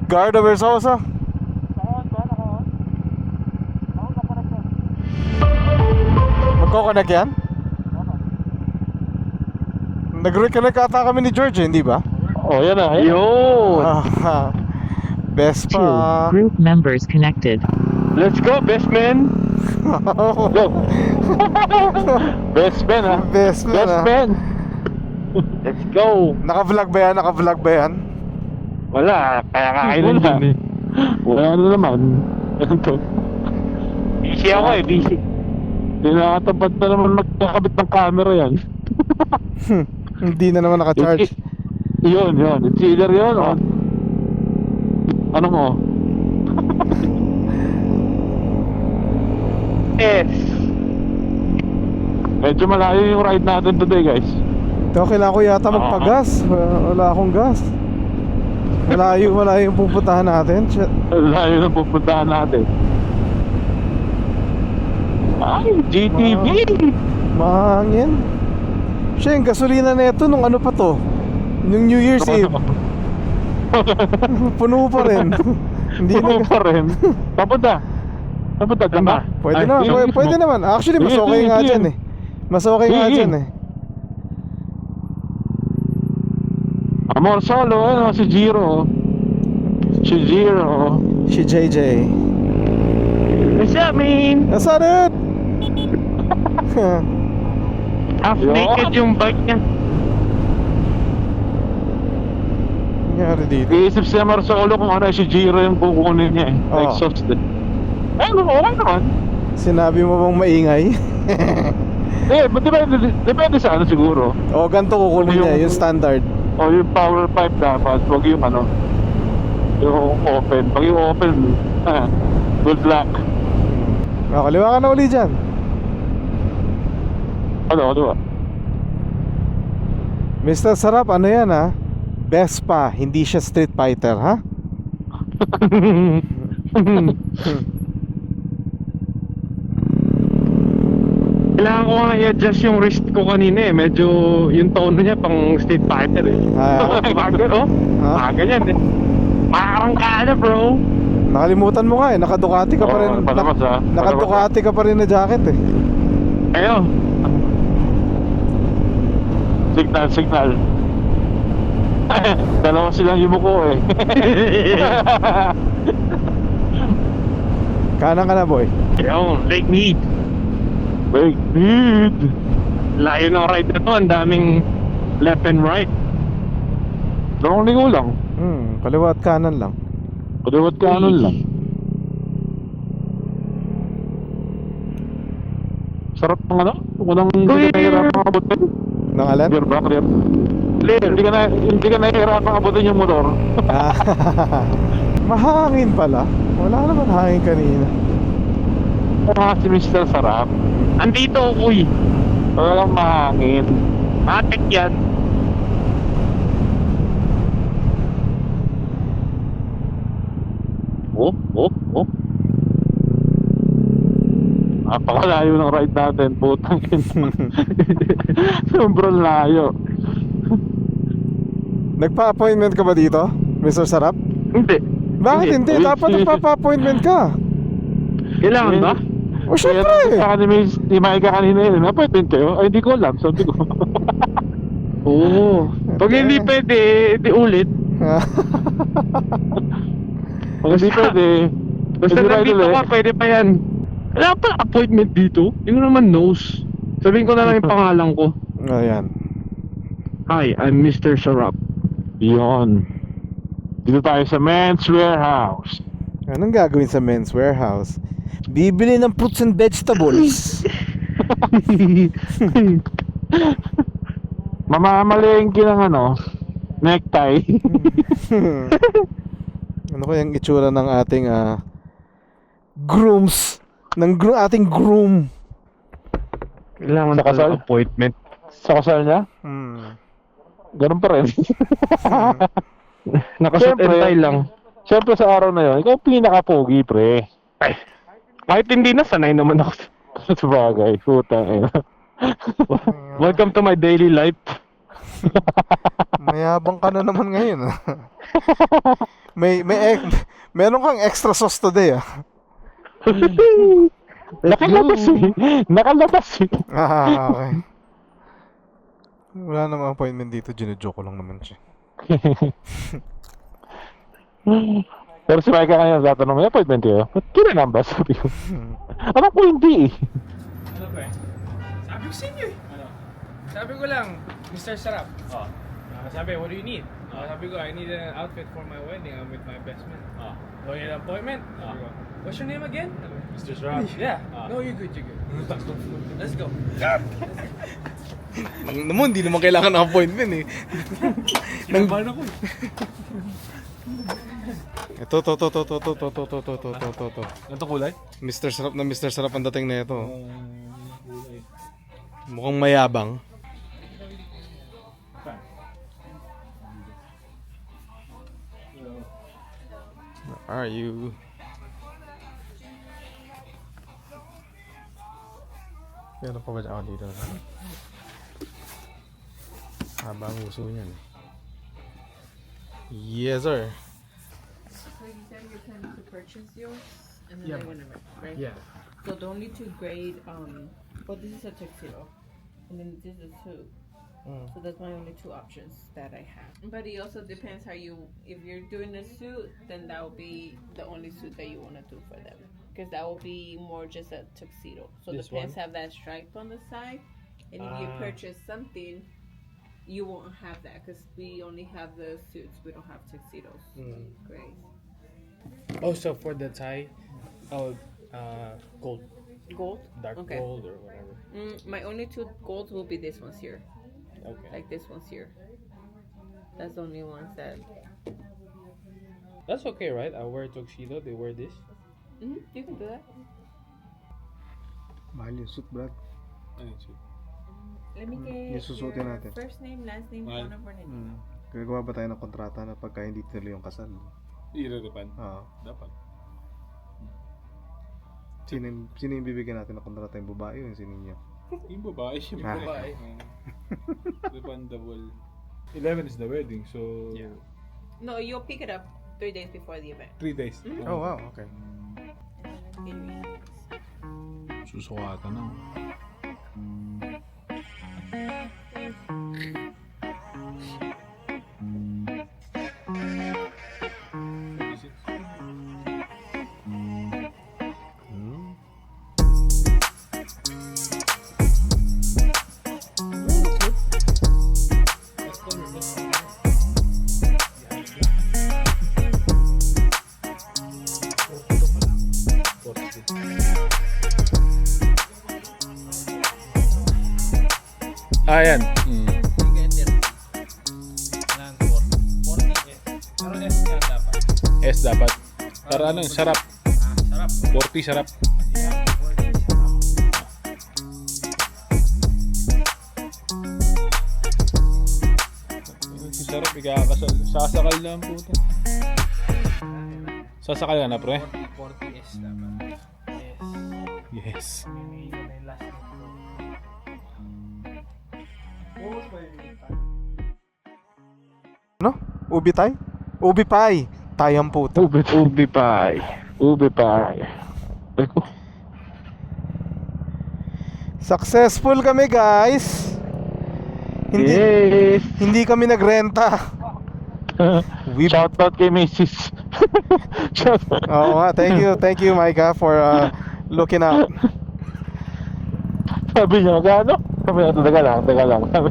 Guarda Versosa. Magkoconnect yan? Nag-reconnect ata kami ni George, hindi ba? Oh, yan na. Yun. Best Two pa. group members connected. Let's go, best man. Go. Best man, ha? Best man, Best ha? man. Let's go. Naka-vlog ba yan? Naka-vlog ba yan? Wala, kaya kailan din eh. Wala na naman. Ano to? Busy ako eh, busy. Tinakatapat na naman magkakabit ng camera yan. Hindi na naman naka-charge. Yun. It's either yun o... Ano mo? Yes. Medyo malayo yung ride natin today, guys. Ito, kailangan ko yata magpagas. Wala akong gas. Malayo yung pupuntahan natin. Shit. Layo na pupuntahan natin. Ay, GTV! Mahangin. Siya, yung gasolina na ito nung ano pa to? Yung New Year's Eve. Puno pa rin. Hindi Puno na. pa rin. Papunta dyan ba? Pwede naman, pwede naman. Actually, mas Sige, okay sige, nga sige. dyan eh. Mas okay nga Sige. dyan eh. Amor solo, ano, si Jiro. Si JJ. What's up, man? Nasaan it? Half naked yung bike niya. Nangyari dito. Iisip si Amor solo kung ano, si Jiro yung kukunin niya eh. Oo. Exhaust din. Ano, okay naman. Sinabi mo bang maingay? Depende sa ano siguro. O, ganito kukunin niya, yung standard. O yung power pipe dapat, wag yung ano, yung open. Pag yung open, good luck. Kaliwa ka na uli dyan. Ano ba? Mr. Sarap, ano yan ha? Vespa, hindi siya Street Fighter, ha? Kailangan ko nga i-adjust yung wrist ko kanina eh. Medyo yung tono niya pang Street Fighter eh. Bago, oh. Ha? Ganyan eh. Parang ka na, bro. Nakalimutan mo nga eh, naka-Ducati ka pa rin. Palabas, ha? Naka-Ducati ka pa rin na jacket eh. Ayo. Signal. Dalawa silang yumuko eh. Kanan ka na, boy. Ayun, Lake Mead. Layo ng ride na to, ang daming left and right. Dalawang ligo lang. Kaliwa at kanan lang. Kaliwat kanon lang. Sarap ng ano? Walang hindi ka nahihirapang abutin. Nang alan? Clear ba? Clear. Hindi ka nahihirapang abutin yung motor. Mahangin pala. Wala naman hangin kanina. Si Mr. Sarap. Andito, uy. Walang mahangin. Matik yan. Oh. Napakalayo ng ride natin, putang ina. Sobrang layo. Nagpa-appointment ka ba dito, Mr. Sarap? Hindi. Bakit hindi? Dapat nagpa-appointment ka. Kailangan ba? O syempre. Di maika kanina yun. Appointment kayo? Ay, hindi ko alam. Sabi ko. Oo. Pag hindi pwede, di ulit. Pag hindi pwede, basta nandito ka, pwede pa yan. Wala pa appointment dito? Hindi ko naman knows. Sabihin ko na lang yung pangalan ko. Ayan. Hi, I'm Mr. Sarap. Yon. Dito tayo sa Men's Warehouse. Anong gagawin sa Men's Warehouse? Bibili ng fruits and vegetables. Mamamalengke ng ano, necktie. Ano kayang itsura ng ating grooms? Ating groom. Kailangan sa kasal? Appointment. Sa kasal niya? Ganun pa rin. Nakasuot and tie lang. Siyempre sa araw na yun, ikaw pinaka-pogi, pre. Ay, kahit hindi na, sanay naman ako sa bagay. Puta, welcome to my daily life. Mayabang ka na naman ngayon. meron kang extra sauce today, ah. Nakalabas eh. Nakalabas eh. Okay. Wala namang appointment dito, ginojoke ko lang naman siya. Pero si Micah kanina tatanong, may appointment kayo? Ba't kinanamba? Sabi ko. Alam ko hindi eh. Ano ba eh? Sabi ko sa inyo eh. Ano? Sabi ko lang, Mr. Sarap. Oh. Sabi, what do you need? Sabi ko, I need an outfit for my wedding. I'm with my best man. Do you need an appointment? Sabi ko, what's your name again? Mr. Sarap. Yeah. No, you're good, you're good. Let's go. Naman, hindi naman kailangan ng appointment eh. Kinabahan ako eh. Ito. Ganito kulay? Mr. Sarap ang dating na ito. Mukhang mayabang. Are you? Meron pa ba dyan ako dito? Haba ang uso niyan. Yes, sir. So you said you're planning to purchase yours, and then they want to rent, right? Yeah. So the only two grade, well, this is a tuxedo, and then this is a suit. So that's my only two options that I have. But it also depends how you, if you're doing a suit, then that will be the only suit that you want to do for them. Because that will be more just a tuxedo. So This the pants one? have that stripe on the side. And if you purchase something, you won't have that. Because we only have the suits. We don't have tuxedos. Great. Oh, so for the tie, gold. Gold? Dark Okay. gold or whatever. My only two golds will be these ones here. Okay. Like this one's here. That's the only ones that... That's okay, right? I wear tuxedo, they wear this. You can do that. Mahal yung suit, Brad. Let me Yung get susuotin your natin. first name, last name, Mahal. phone number, name. Gagawa ba tayo ng kontrata na pagka hindi tuloy yung kasal? Irrelevant. Oo. Dapat. Sino yung bibigyan natin ng kontrata? Yung babae o yung sinino? Yung babae. Yung Ah. babae. Refundable. 11 is the wedding, so... Yeah. No, you'll pick it up 3 days before the event. 3 days. Oh, wow. Okay. And then get your Susukatan na. Ayan. S dapat. Para ano, sarap. 40 sarap. Si sarap, ikakasal. Sasakal lang po ito. Sasakal ka na, pre? 40S dapat. Yes. Ano? Ubi tay? Ubi pie. Tayang puto. Ubi pie. Ubi pie. Ako. Successful kami, guys. Yes. Hindi kami nagrenta. Shoutout kay Mrs. Shoutout. Oo nga, thank you Micah for looking out. Sabi niya, gaano? Sabi niya, taga lang. Sabi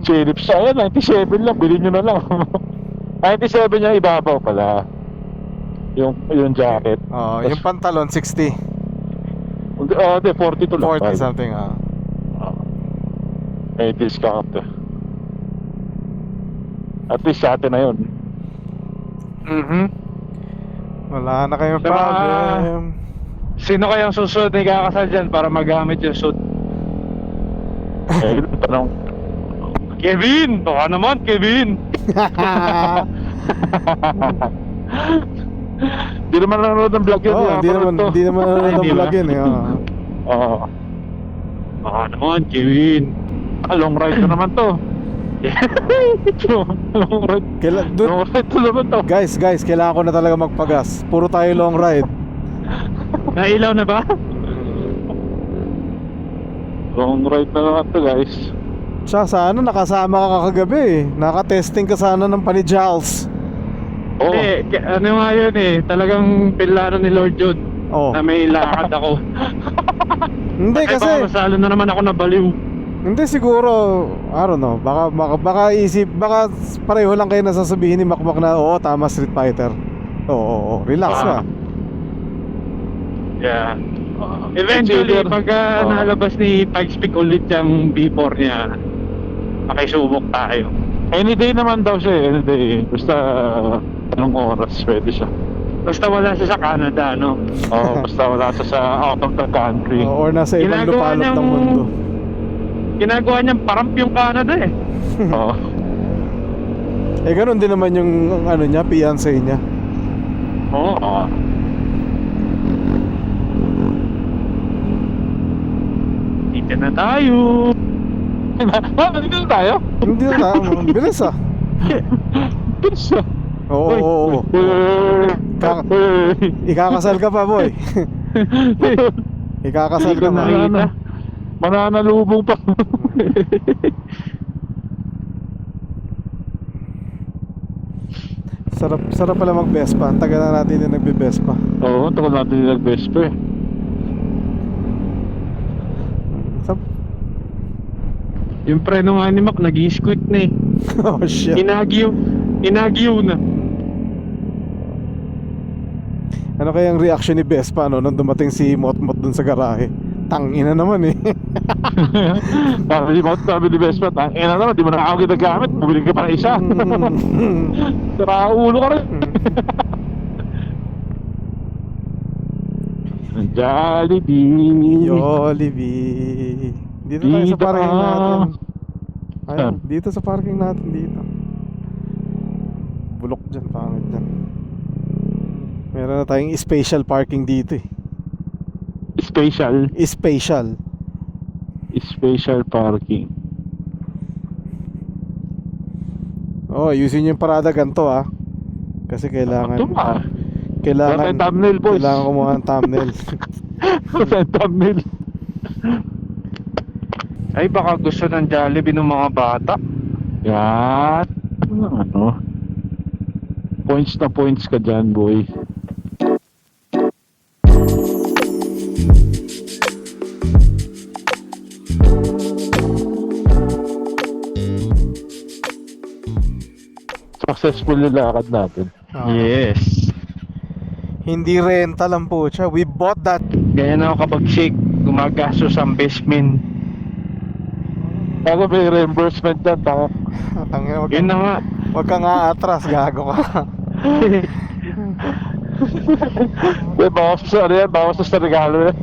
Philips siya, 97 lang, bilhin nyo na lang. 97 niya, ibabaw pala. Yung jacket. Yung pantalon 60, Hindi, 42 lang. 40 something. May discount. At least sa atin na yun. Wala na kayong Diba? problem. Sino kayang susunod na ikakasal dyan para magamit yung suit? Tanong. Kevin! Baka naman, Kevin! Di naman nanonood ng vlog yun. Hindi naman nanonood ng vlog yun eh. Oo. Baka naman, Kevin. Long ride ko naman to. Long ride. Long ride to naman to. Guys, kailangan ko na talaga magpagas. Puro tayo long ride. Nailaw na ba? Long ride na naman to, guys. Siya, sana nakasama ka kagabi eh. Naka-testing ka sana ng panijals. Oo. Ano nga yun eh, talagang plano ni Lord Jude Oh. na may lakad ako. Hindi Ay, kasi, baka masalo na naman ako na baliw. hindi siguro, I don't know, baka pareho lang kayo nasasabihin ni Makmak na, oo, tama, Street Fighter. Oo, relax ka. Yeah. Eventually, pagka nalabas ni Pikes Peak ulit yung B4 niya, makisubok tayo. Any day naman daw siya, any day. Basta anong oras pwede siya. Basta wala siya sa Canada, no? Oo, basta wala siya sa out of the country. Or nasa ibang lupalop ng mundo. Ginagawa niyang paramp yung Canada eh. Oo. Eh, ganun din naman yung ano niya, fiancé niya. Oo. Dito na tayo. Dito na tayo? Hindi na tama, bilis ah. Bilis ah. Oo. Ikakasal ka pa, boy. Ikakasal ka pa. Mananalubong pa. Sarap pala mag-Vespa. Ang tagal na natin yung nagbe-Vespa. Oo, tagal natin yung nag-Vespa eh. Yung preno nga ni Mac, nag-i-squeak na eh. Oh shit. Inagyo na. Ano kayang reaction ni Vespa nung dumating si Motmot dun sa garahe? Tangina naman eh. Sabi ni Vespa, tangina naman, di mo na ako ginagamit, bumili ka pa na isa. Sira ulo ka rin. Jollibee. Dito tayo sa parking natin. Ayun, dito sa parking natin dito. Bulok dyan, pangit dyan. Meron na tayong special parking dito eh. Special parking. Oh, ayusin nyo yung parada ganito ah. Kasi kailangan Ito ba? Kailangan thumbnail, boys. Kailangan kumuha ng thumbnail. Thumbnail. Ay, baka gusto ng Jollibee ng mga bata. Yan. Ano? Points na points ka dyan, boy. Successful yung lakad natin. Yes. Hindi rental lang po siya. We bought that. Ganyan ako kapag shake, gumagastos ang basement. Bago may reimbursement dyan, tanga. Tangina, Yun na nga. Wag ka nga atras, gago ka. Bawas sa ano yan, bawas sa regalo yan.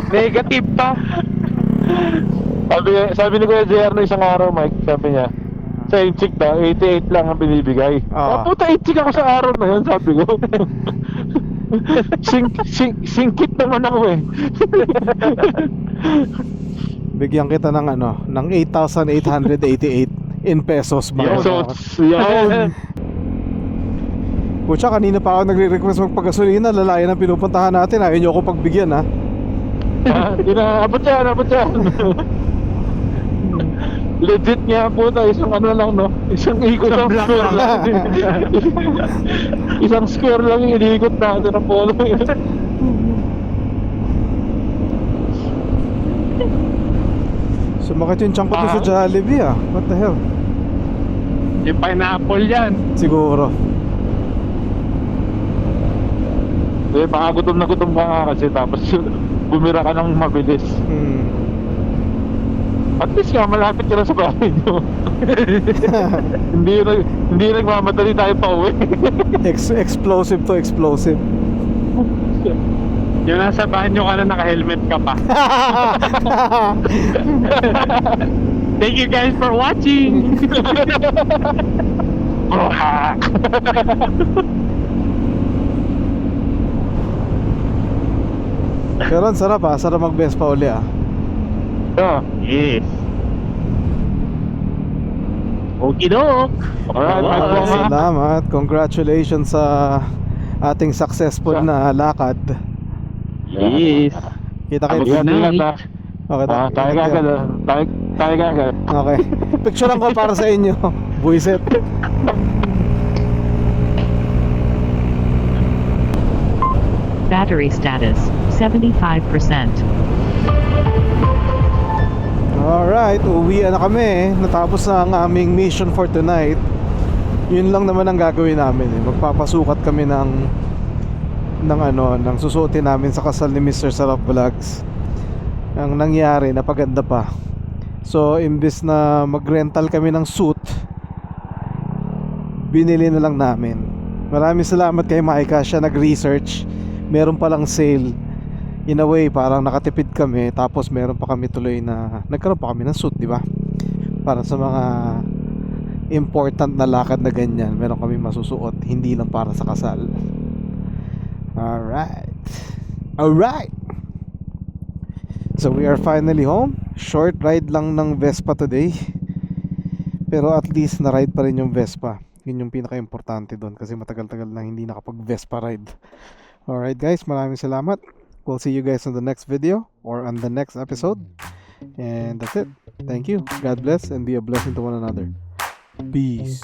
Negative pa. Sabi ni Kuya JR na isang araw, Mike, sabi niya, sa inchik daw, 88 lang ang binibigay. Puta, inchik ako sa araw na yun, sabi ko. Singkit naman ako eh. Bigyan kita ng ano, ng 8,888 in pesos ba? Pesos, yun. Pucha, kanina pa ako nagre-request magpagasolina. Lalayan ang pinupuntahan natin. Ayaw nyo ako pagbigyan ha. Abot yan. Legit nga po na, isang ano lang no. Isang ikot ng square lang. Isang square lang yung iniikot natin ng polo. Sumakit yung chunk ko to sa Jollibee ah. What the hell? Yung pineapple yan. Siguro. Baka gutom na gutom ka nga kasi tapos bumira ka ng mabilis. At least nga malapit ka na sa bahay nyo. Hindi nagmamadali tayo pa uwi. Explosive to explosive. Yung nasa banyo ka na naka-helmet ka pa. Thank you guys for watching. Pero ang sarap ah. Sarap mag-Vespa uli ah. Yes. Okidok. Alright, Mike. Salamat. Congratulations sa ating successful na lakad. Yes. Kita-kita. Ingat. Okay, Tayo kagad. Tayo kagad. Okay. Picturean ko para sa inyo. Buisit. Battery status 75%. Alright, uwi na kami. Natapos na ang aming mission for tonight. Yun lang naman ang gagawin namin eh. Magpapasukat kami ng susuotin namin sa kasal ni Mr. Sarap Vlogs. Ang nangyari, napaganda pa. So, imbis na mag-rental kami ng suit, binili na lang namin. Maraming salamat kay Maika, siya nag-research. Meron palang sale. In a way, parang nakatipid kami. Tapos meron pa kami tuloy na nagkaroon pa kami ng suit, di ba? Para sa mga important na lakad na ganyan, meron kami masusuot, hindi lang para sa kasal. Alright. So we are finally home. Short ride lang ng Vespa today, pero at least na-ride pa rin yung Vespa. Yun yung pinaka-importante doon, kasi matagal-tagal na hindi nakapag Vespa ride. Alright guys, maraming salamat. We'll see you guys on the next video or on the next episode. And that's it. Thank you. God bless and be a blessing to one another. Peace.